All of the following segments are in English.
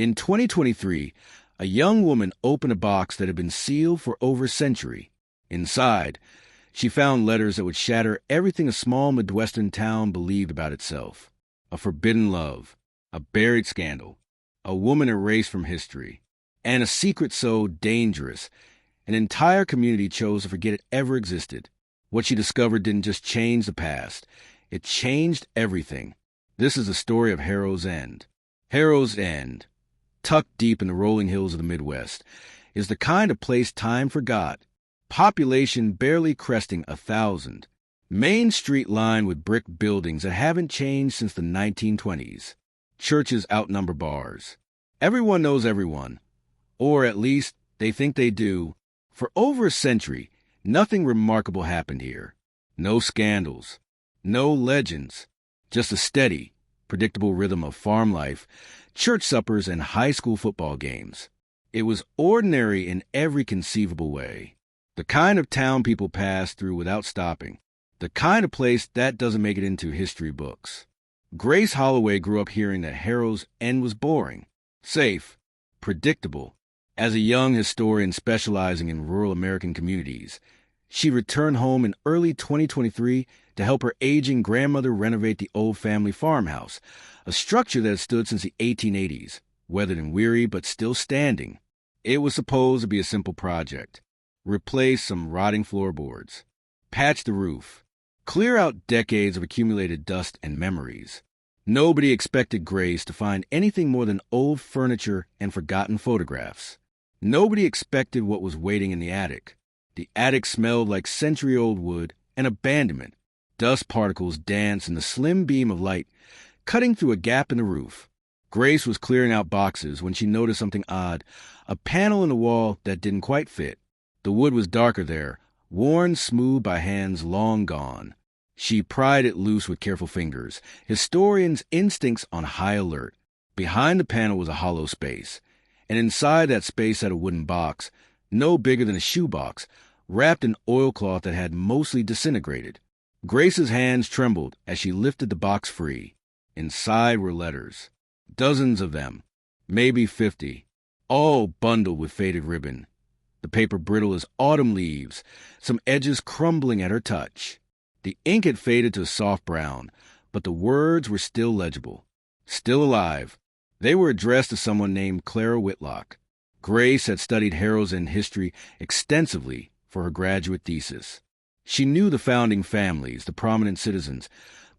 In 2023, a young woman opened a box that had been sealed for over a century. Inside, she found letters that would shatter everything a small Midwestern town believed about itself. A forbidden love, a buried scandal, a woman erased from history, and a secret so dangerous, an entire community chose to forget it ever existed. What she discovered didn't just change the past, it changed everything. This is the story of Harrow's End. Harrow's End, tucked deep in the rolling hills of the Midwest, is the kind of place time forgot. Population barely cresting 1,000. Main street lined with brick buildings that haven't changed since the 1920s. Churches outnumber bars. Everyone knows everyone, or at least they think they do. For over a century, nothing remarkable happened here. No scandals, no legends, just a steady, predictable rhythm of farm life, church suppers, and high school football games. It was ordinary in every conceivable way. The kind of town people pass through without stopping. The kind of place that doesn't make it into history books. Grace Holloway grew up hearing that Harrow's End was boring, safe, predictable. As a young historian specializing in rural American communities, she returned home in early 2023 to help her aging grandmother renovate the old family farmhouse, a structure that had stood since the 1880s, weathered and weary but still standing. It was supposed to be a simple project. Replace some rotting floorboards, patch the roof, clear out decades of accumulated dust and memories. Nobody expected Grace to find anything more than old furniture and forgotten photographs. Nobody expected what was waiting in the attic. The attic smelled like century-old wood and abandonment. Dust particles danced in the slim beam of light, cutting through a gap in the roof. Grace was clearing out boxes when she noticed something odd, a panel in the wall that didn't quite fit. The wood was darker there, worn smooth by hands long gone. She pried it loose with careful fingers, historian's instincts on high alert. Behind the panel was a hollow space, and inside that space sat a wooden box, no bigger than a shoebox, wrapped in oilcloth that had mostly disintegrated. Grace's hands trembled as she lifted the box free. Inside were letters. Dozens of them, maybe 50, all bundled with faded ribbon. The paper brittle as autumn leaves, some edges crumbling at her touch. The ink had faded to a soft brown, but the words were still legible, still alive. They were addressed to someone named Clara Whitlock. Grace had studied Harrow's End history extensively for her graduate thesis. She knew the founding families, the prominent citizens,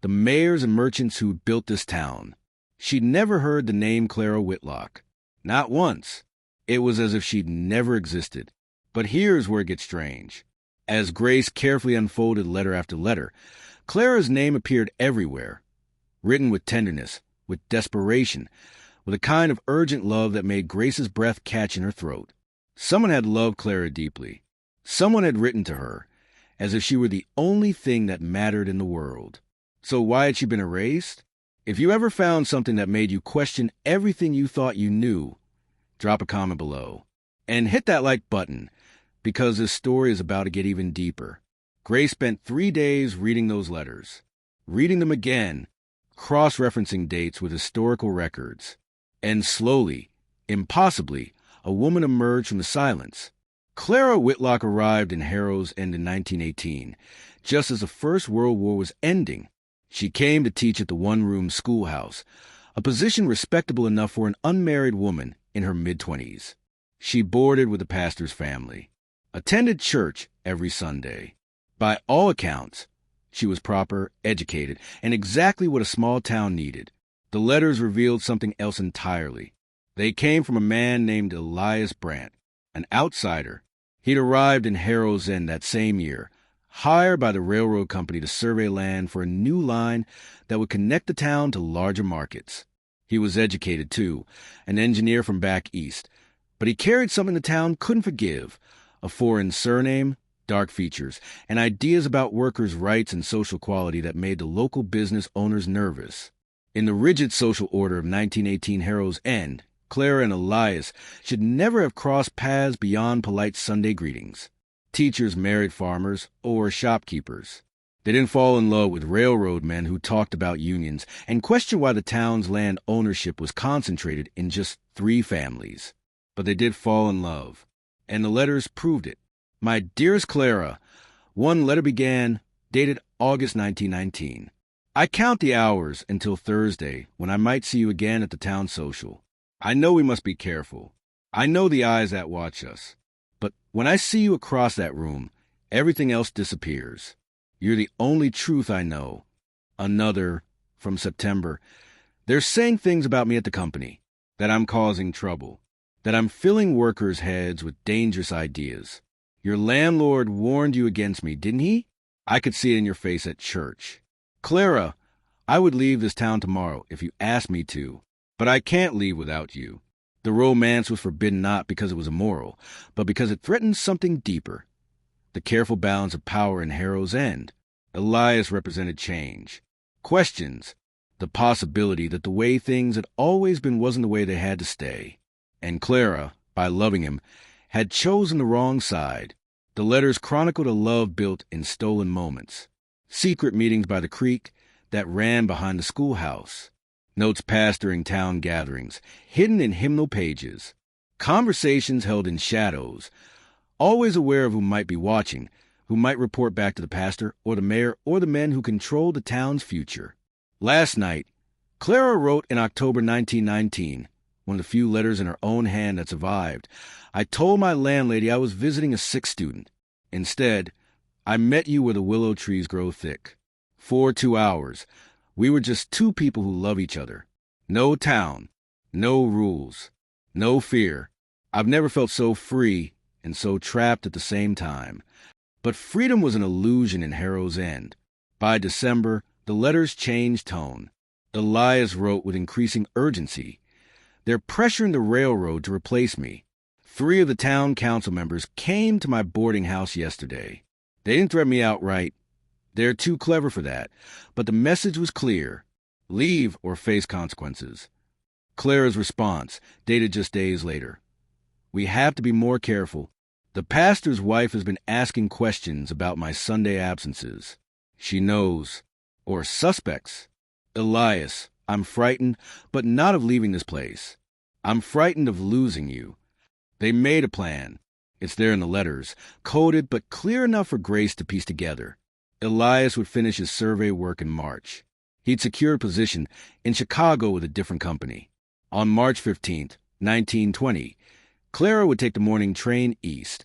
the mayors and merchants who built this town. She'd never heard the name Clara Whitlock. Not once. It was as if she'd never existed. But here's where it gets strange. As Grace carefully unfolded letter after letter, Clara's name appeared everywhere, written with tenderness, with desperation, with a kind of urgent love that made Grace's breath catch in her throat. Someone had loved Clara deeply. Someone had written to her, as if she were the only thing that mattered in the world. So why had she been erased? If you ever found something that made you question everything you thought you knew, drop a comment below. And hit that like button, because this story is about to get even deeper. Grace spent 3 days reading those letters, reading them again, cross-referencing dates with historical records. And slowly, impossibly, a woman emerged from the silence. Clara Whitlock arrived in Harrow's End in 1918, just as the First World War was ending. She came to teach at the one-room schoolhouse, a position respectable enough for an unmarried woman in her mid-20s. She boarded with the pastor's family, attended church every Sunday. By all accounts, she was proper, educated, and exactly what a small town needed. The letters revealed something else entirely. They came from a man named Elias Brandt, an outsider. He'd arrived in Harrow's End that same year, hired by the railroad company to survey land for a new line that would connect the town to larger markets. He was educated, too, an engineer from back east, but he carried something the town couldn't forgive, a foreign surname, dark features, and ideas about workers' rights and social equality that made the local business owners nervous. In the rigid social order of 1918 Harrow's End, Clara and Elias should never have crossed paths beyond polite Sunday greetings. Teachers married farmers or shopkeepers. They didn't fall in love with railroad men who talked about unions and questioned why the town's land ownership was concentrated in just 3 families. But they did fall in love, and the letters proved it. My dearest Clara, one letter began, dated August 1919. I count the hours until Thursday, when I might see you again at the town social. I know we must be careful. I know the eyes that watch us. But when I see you across that room, everything else disappears. You're the only truth I know. Another, from September. They're saying things about me at the company, that I'm causing trouble, that I'm filling workers' heads with dangerous ideas. Your landlord warned you against me, didn't he? I could see it in your face at church. Clara, I would leave this town tomorrow if you asked me to, but I can't leave without you. The romance was forbidden not because it was immoral, but because it threatened something deeper. The careful balance of power in Harrow's End. Elias represented change. Questions. The possibility that the way things had always been wasn't the way they had to stay. And Clara, by loving him, had chosen the wrong side. The letters chronicled a love built in stolen moments. Secret meetings by the creek that ran behind the schoolhouse. Notes passed during town gatherings, hidden in hymnal pages. Conversations held in shadows, always aware of who might be watching, who might report back to the pastor or the mayor or the men who controlled the town's future. Last night, Clara wrote in October 1919, one of the few letters in her own hand that survived. I told my landlady I was visiting a sick student. Instead, I met you where the willow trees grow thick. For 2 hours, we were just 2 people who love each other. No town, no rules, no fear. I've never felt so free and so trapped at the same time. But freedom was an illusion in Harrow's End. By December, the letters changed tone. Elias wrote with increasing urgency. They're pressuring the railroad to replace me. 3 of the town council members came to my boarding house yesterday. They didn't threaten me outright. They're too clever for that. But the message was clear. Leave or face consequences. Clara's response, dated just days later. We have to be more careful. The pastor's wife has been asking questions about my Sunday absences. She knows, or suspects. Elias, I'm frightened, but not of leaving this place. I'm frightened of losing you. They made a plan. It's there in the letters, coded but clear enough for Grace to piece together. Elias would finish his survey work in March. He'd secured a position in Chicago with a different company. On March 15th, 1920, Clara would take the morning train east,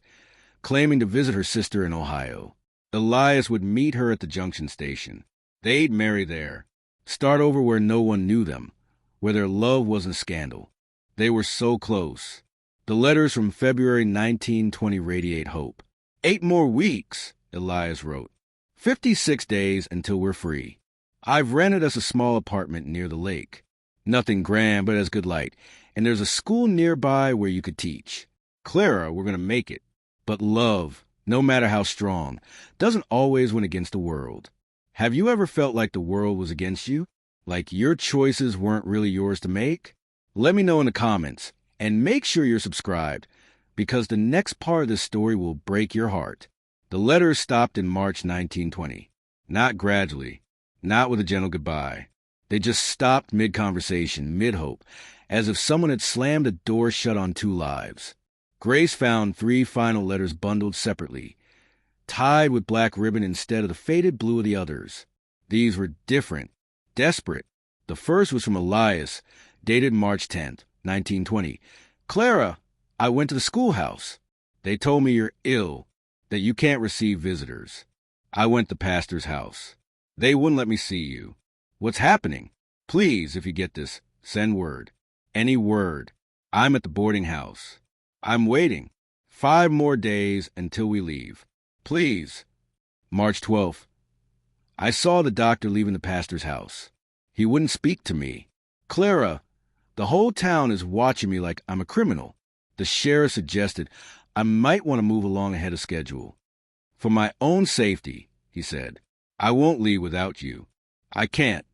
claiming to visit her sister in Ohio. Elias would meet her at the junction station. They'd marry there, start over where no one knew them, where their love wasn't scandal. They were so close. The letters from February 1920 radiate hope. 8 more weeks, Elias wrote. 56 days until we're free. I've rented us a small apartment near the lake. Nothing grand, but has good light. And there's a school nearby where you could teach. Clara, we're going to make it. But love, no matter how strong, doesn't always win against the world. Have you ever felt like the world was against you? Like your choices weren't really yours to make? Let me know in the comments. And make sure you're subscribed, because the next part of this story will break your heart. The letters stopped in March 1920. Not gradually, not with a gentle goodbye. They just stopped mid-conversation, mid-hope, as if someone had slammed a door shut on 2 lives. Grace found 3 final letters bundled separately, tied with black ribbon instead of the faded blue of the others. These were different, desperate. The first was from Elias, dated March 10th, 1920. Clara, I went to the schoolhouse. They told me you're ill, that you can't receive visitors. I went to the pastor's house. They wouldn't let me see you. What's happening? Please, if you get this, send word. Any word. I'm at the boarding house. I'm waiting. 5 more days until we leave. Please. March 12th. I saw the doctor leaving the pastor's house. He wouldn't speak to me. Clara, the whole town is watching me like I'm a criminal. The sheriff suggested I might want to move along ahead of schedule. For my own safety, he said, I won't leave without you. I can't.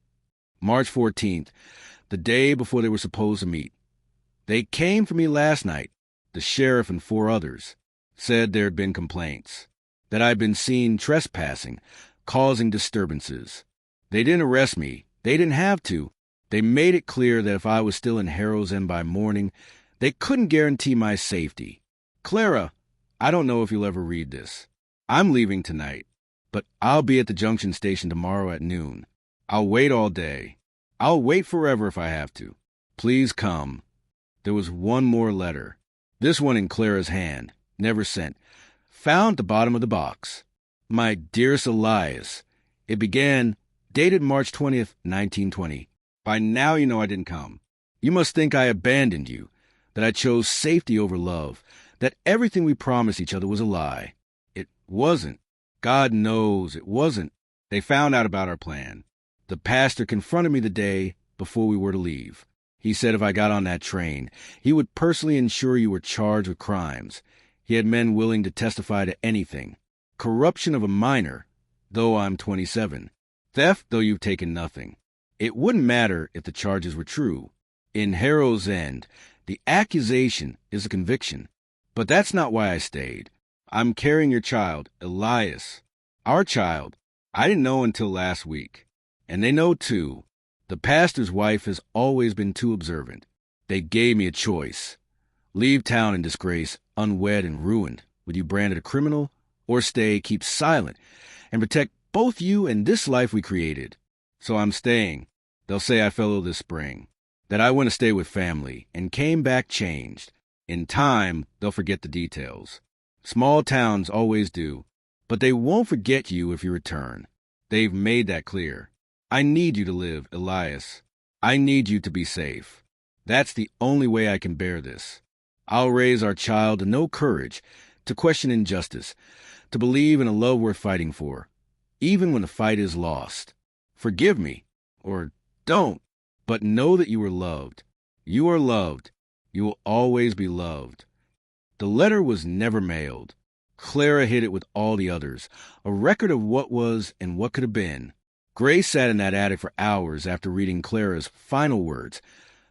March 14th, the day before they were supposed to meet. They came for me last night, the sheriff and 4 others. Said there had been complaints, that I'd been seen trespassing, causing disturbances. They didn't arrest me. They didn't have to. They made it clear that if I was still in Harrow's End by morning, they couldn't guarantee my safety. Clara, I don't know if you'll ever read this. I'm leaving tonight, but I'll be at the junction station tomorrow at noon. I'll wait all day. I'll wait forever if I have to. Please come. There was one more letter. This one in Clara's hand, never sent. Found at the bottom of the box. My dearest Elias. It began, dated March 20th, 1920. By now you know I didn't come. You must think I abandoned you, that I chose safety over love, that everything we promised each other was a lie. It wasn't. God knows it wasn't. They found out about our plan. The pastor confronted me the day before we were to leave. He said if I got on that train, he would personally ensure you were charged with crimes. He had men willing to testify to anything. Corruption of a minor, though I'm 27. Theft, though you've taken nothing. It wouldn't matter if the charges were true. In Harrow's End, the accusation is a conviction. But that's not why I stayed. I'm carrying your child, Elias. Our child. I didn't know until last week. And they know, too. The pastor's wife has always been too observant. They gave me a choice. Leave town in disgrace, unwed and ruined, with you branded a criminal, or stay, keep silent, and protect both you and this life we created. So I'm staying. They'll say I fell ill this spring, that I went to stay with family, and came back changed. In time, they'll forget the details. Small towns always do, but they won't forget you if you return. They've made that clear. I need you to live, Elias. I need you to be safe. That's the only way I can bear this. I'll raise our child to know courage, to question injustice, to believe in a love worth fighting for, even when the fight is lost. Forgive me, or don't, but know that you are loved. You are loved. You will always be loved. The letter was never mailed. Clara hid it with all the others, a record of what was and what could have been. Grace sat in that attic for hours after reading Clara's final words,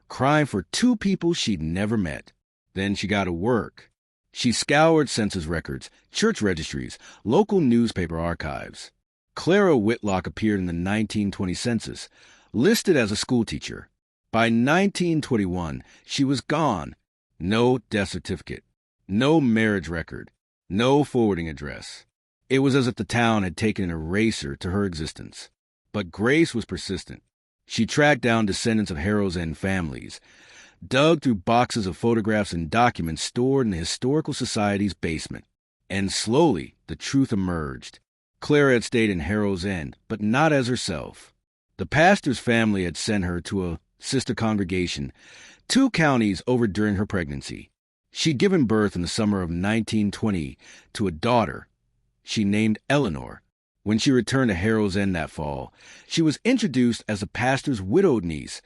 crying for two people she'd never met. Then she got to work. She scoured census records, church registries, local newspaper archives. Clara Whitlock appeared in the 1920 census, listed as a schoolteacher. By 1921, she was gone. No death certificate, no marriage record, no forwarding address. It was as if the town had taken an eraser to her existence. But Grace was persistent. She tracked down descendants of Harrow's End families, dug through boxes of photographs and documents stored in the Historical Society's basement. And slowly, the truth emerged. Clara had stayed in Harrow's End, but not as herself. The pastor's family had sent her to a sister congregation 2 counties over during her pregnancy. She'd given birth in the summer of 1920 to a daughter she named Eleanor. When she returned to Harrow's End that fall, she was introduced as the pastor's widowed niece,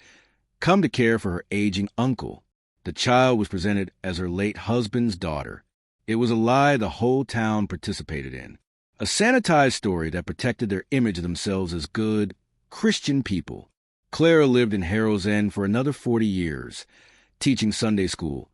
come to care for her aging uncle. The child was presented as her late husband's daughter. It was a lie the whole town participated in. A sanitized story that protected their image of themselves as good, Christian people. Clara lived in Harrow's End for another 40 years, teaching Sunday school,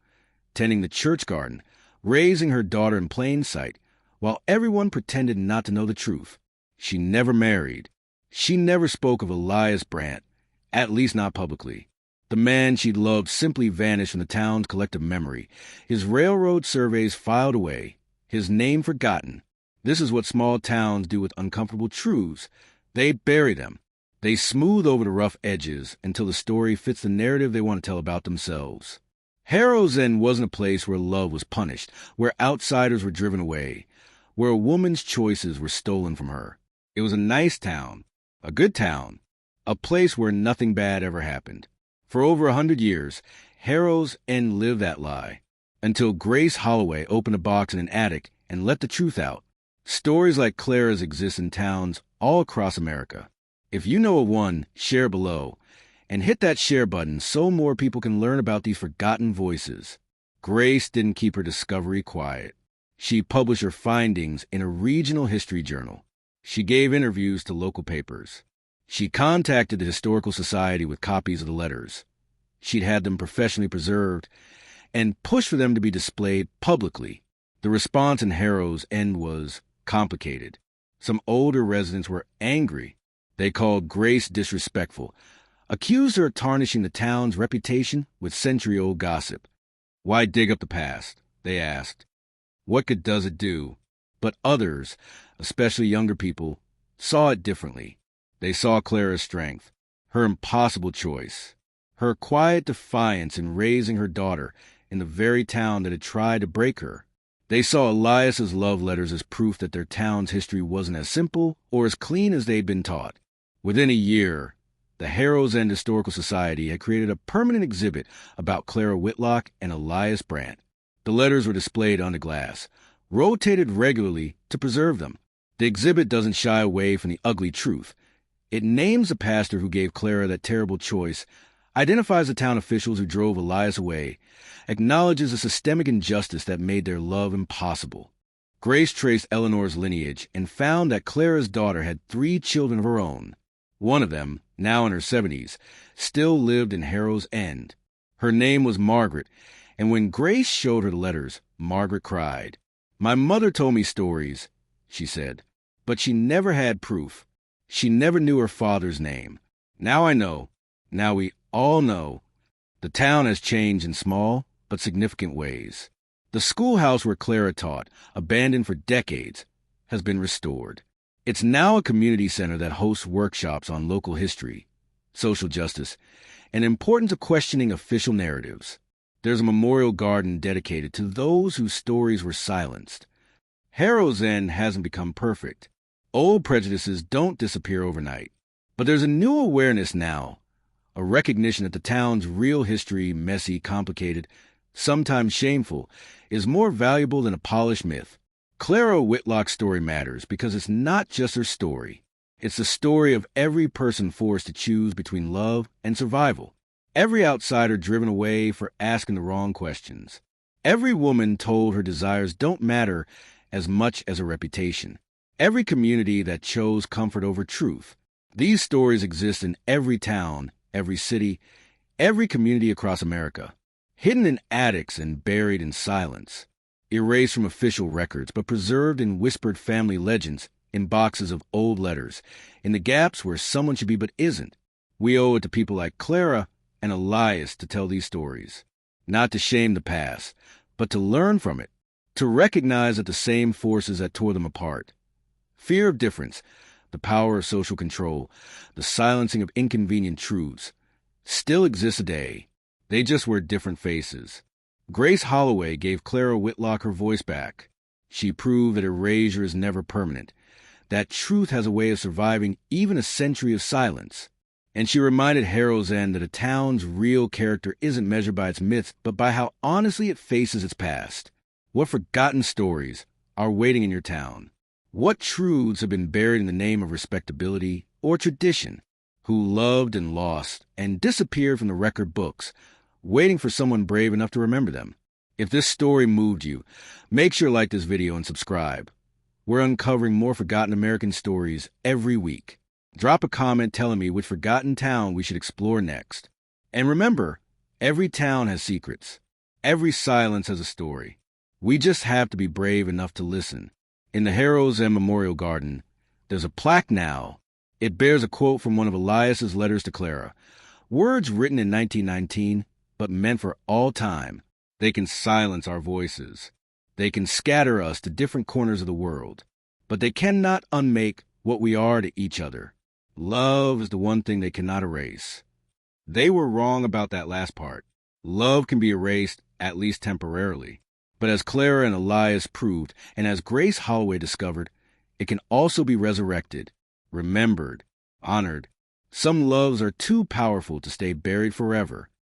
tending the church garden, raising her daughter in plain sight, while everyone pretended not to know the truth. She never married. She never spoke of Elias Brandt, at least not publicly. The man she'd loved simply vanished from the town's collective memory, his railroad surveys filed away, his name forgotten. This is what small towns do with uncomfortable truths. They bury them. They smooth over the rough edges until the story fits the narrative they want to tell about themselves. Harrow's End wasn't a place where love was punished, where outsiders were driven away, where a woman's choices were stolen from her. It was a nice town, a good town, a place where nothing bad ever happened. For over 100 years, Harrow's End lived that lie, until Grace Holloway opened a box in an attic and let the truth out. Stories like Clara's exist in towns all across America. If you know of one, share below, and hit that share button so more people can learn about these forgotten voices. Grace didn't keep her discovery quiet. She published her findings in a regional history journal. She gave interviews to local papers. She contacted the Historical Society with copies of the letters. She'd had them professionally preserved and pushed for them to be displayed publicly. The response in Harrow's End was complicated. Some older residents were angry. They called Grace disrespectful. accused her of tarnishing the town's reputation with century-old gossip. Why dig up the past? They asked. What good does it do? But others, especially younger people, saw it differently. They saw Clara's strength, her impossible choice, her quiet defiance in raising her daughter in the very town that had tried to break her. They saw Elias's love letters as proof that their town's history wasn't as simple or as clean as they'd been taught. Within a year, the Harrow's End Historical Society had created a permanent exhibit about Clara Whitlock and Elias Brandt. The letters were displayed under glass, rotated regularly to preserve them. The exhibit doesn't shy away from the ugly truth. It names the pastor who gave Clara that terrible choice, identifies the town officials who drove Elias away, acknowledges the systemic injustice that made their love impossible. Grace traced Eleanor's lineage and found that Clara's daughter had 3 children of her own. One of them, now in her 70s, still lived in Harrow's End. Her name was Margaret, and when Grace showed her the letters, Margaret cried. My mother told me stories, she said, but she never had proof. She never knew her father's name. Now I know. Now we all know. The town has changed in small but significant ways. The schoolhouse where Clara taught, abandoned for decades, has been restored. It's now a community center that hosts workshops on local history, social justice, and the importance of questioning official narratives. There's a memorial garden dedicated to those whose stories were silenced. Harrow's End hasn't become perfect. Old prejudices don't disappear overnight. But there's a new awareness now, a recognition that the town's real history, messy, complicated, sometimes shameful, is more valuable than a polished myth. Clara Whitlock's story matters because it's not just her story. It's the story of every person forced to choose between love and survival. Every outsider driven away for asking the wrong questions. Every woman told her desires don't matter as much as her reputation. Every community that chose comfort over truth. These stories exist in every town, every city, every community across America. Hidden in attics and buried in silence. Erased from official records, but preserved in whispered family legends, in boxes of old letters, in the gaps where someone should be but isn't. We owe it to people like Clara and Elias to tell these stories. Not to shame the past, but to learn from it. To recognize that the same forces that tore them apart. Fear of difference, the power of social control, the silencing of inconvenient truths, still exist today. They just wear different faces. Grace Holloway gave Clara Whitlock her voice back. She proved that erasure is never permanent, that truth has a way of surviving even a century of silence. And she reminded Harrow's End that a town's real character isn't measured by its myths, but by how honestly it faces its past. What forgotten stories are waiting in your town? What truths have been buried in the name of respectability or tradition? Who loved and lost and disappeared from the record books, waiting for someone brave enough to remember them? If this story moved you, make sure to like this video and subscribe. We're uncovering more forgotten American stories every week. Drop a comment telling me which forgotten town we should explore next. And remember, every town has secrets. Every silence has a story. We just have to be brave enough to listen. In the Harrow's End Memorial Garden, there's a plaque now. It bears a quote from one of Elias's letters to Clara. Words written in 1919, but meant for all time. They can silence our voices. They can scatter us to different corners of the world. But they cannot unmake what we are to each other. Love is the one thing they cannot erase. They were wrong about that last part. Love can be erased, at least temporarily. But as Clara and Elias proved, and as Grace Holloway discovered, it can also be resurrected, remembered, honored. Some loves are too powerful to stay buried forever.